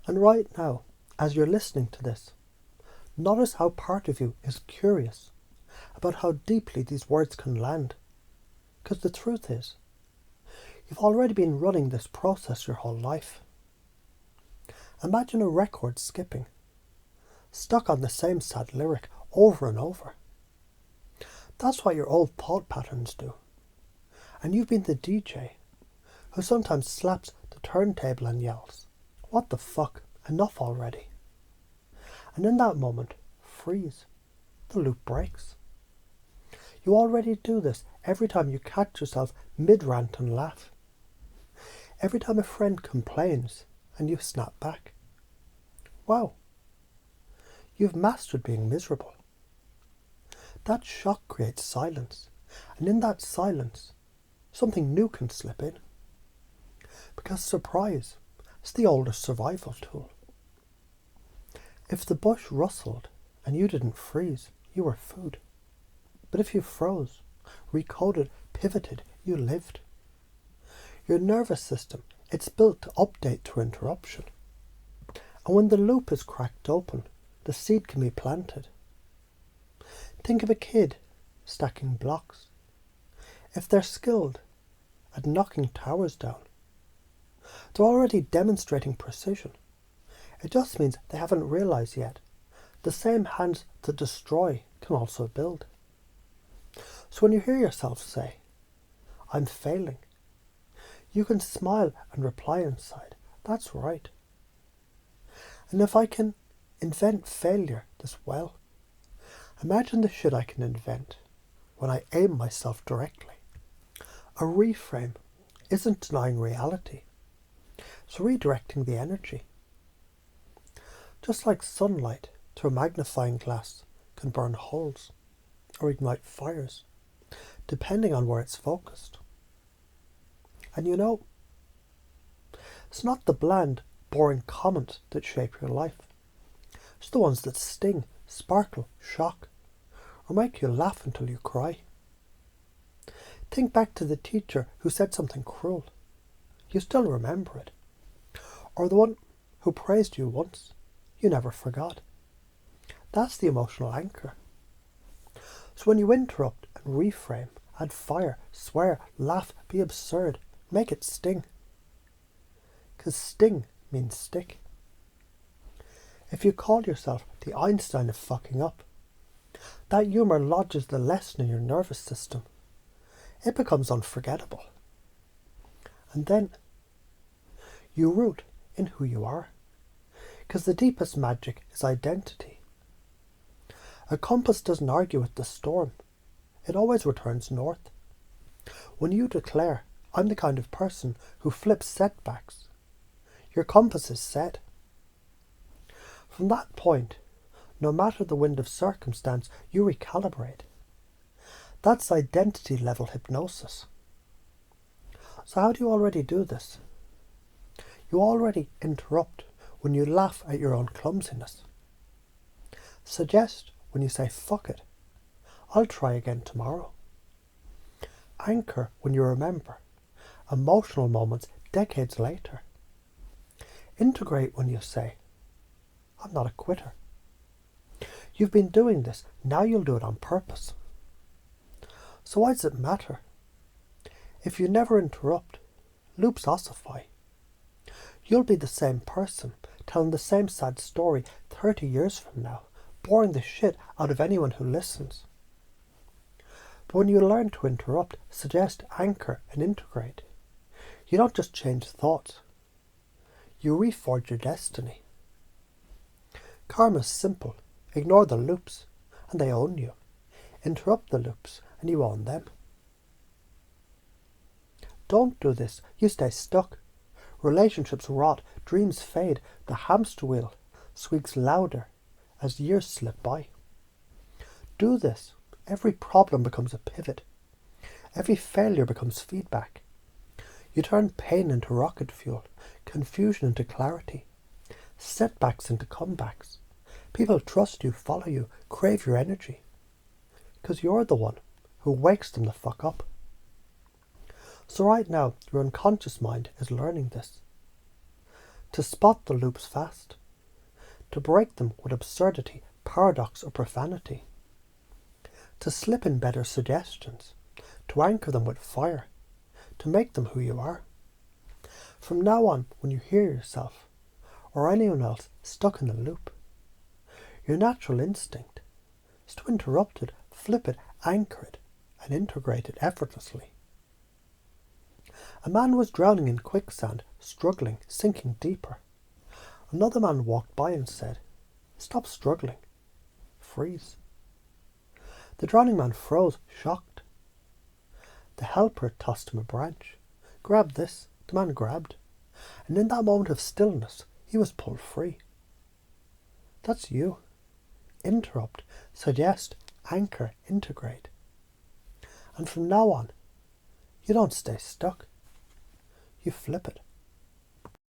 And right now, as you're listening to this, notice how part of you is curious about how deeply these words can land. Because the truth is, you've already been running this process your whole life. Imagine a record skipping, stuck on the same sad lyric over and over. That's what your old thought patterns do. And you've been the DJ who sometimes slaps the turntable and yells, "What the fuck? Enough already." And in that moment, freeze. The loop breaks. You already do this every time you catch yourself mid-rant and laugh. Every time a friend complains and you snap back. Wow. You've mastered being miserable. That shock creates silence, and in that silence, something new can slip in. Because surprise is the oldest survival tool. If the bush rustled and you didn't freeze, you were food. But if you froze, recoded, pivoted, you lived. Your nervous system, it's built to update to interruption. And when the loop is cracked open, the seed can be planted. Think of a kid stacking blocks. If they're skilled at knocking towers down, they're already demonstrating precision. It just means they haven't realised yet the same hands that destroy can also build. So when you hear yourself say, "I'm failing," you can smile and reply inside, "That's right." And if I can invent failure this well, imagine the shit I can invent when I aim myself directly. A reframe isn't denying reality. It's redirecting the energy. Just like sunlight through a magnifying glass can burn holes or ignite fires, depending on where it's focused. And you know, it's not the bland, boring comments that shape your life. It's the ones that sting, sparkle, shock, or make you laugh until you cry. Think back to the teacher who said something cruel. You still remember it. Or the one who praised you once. You never forgot. That's the emotional anchor. So when you interrupt and reframe, add fire, swear, laugh, be absurd, make it sting. Because sting means stick. If you call yourself the Einstein of fucking up, that humour lodges the lesson in your nervous system. It becomes unforgettable. And then you root in who you are. Because the deepest magic is identity. A compass doesn't argue with the storm. It always returns north. When you declare, "I'm the kind of person who flips setbacks," your compass is set. From that point, no matter the wind of circumstance, you recalibrate. That's identity level hypnosis. So how do you already do this? You already interrupt when you laugh at your own clumsiness. Suggest when you say, "Fuck it, I'll try again tomorrow." Anchor when you remember emotional moments decades later. Integrate when you say, "I'm not a quitter." You've been doing this, now you'll do it on purpose. So why does it matter? If you never interrupt, loops ossify. You'll be the same person, telling the same sad story 30 years from now, boring the shit out of anyone who listens. But when you learn to interrupt, suggest, anchor, and integrate, you don't just change thoughts. You reforge your destiny. Karma's simple. Ignore the loops, and they own you. Interrupt the loops, and you own them. Don't do this. You stay stuck. Relationships rot, dreams fade, the hamster wheel squeaks louder as years slip by. Do this. Every problem becomes a pivot. Every failure becomes feedback. You turn pain into rocket fuel, confusion into clarity, setbacks into comebacks. People trust you, follow you, crave your energy. Because you're the one who wakes them the fuck up. So right now, your unconscious mind is learning this. to spot the loops fast, to break them with absurdity, paradox or profanity, to slip in better suggestions, to anchor them with fire, to make them who you are. From now on, when you hear yourself or anyone else stuck in the loop, your natural instinct is to interrupt it, flip it, anchor it, and integrate it effortlessly. A man was drowning in quicksand, struggling, sinking deeper. Another man walked by and said, "Stop struggling. Freeze." The drowning man froze, shocked. The helper tossed him a branch. "Grab this." The man grabbed. And in that moment of stillness, he was pulled free. That's you. Interrupt, suggest, anchor, integrate. And from now on, you don't stay stuck. You flip it.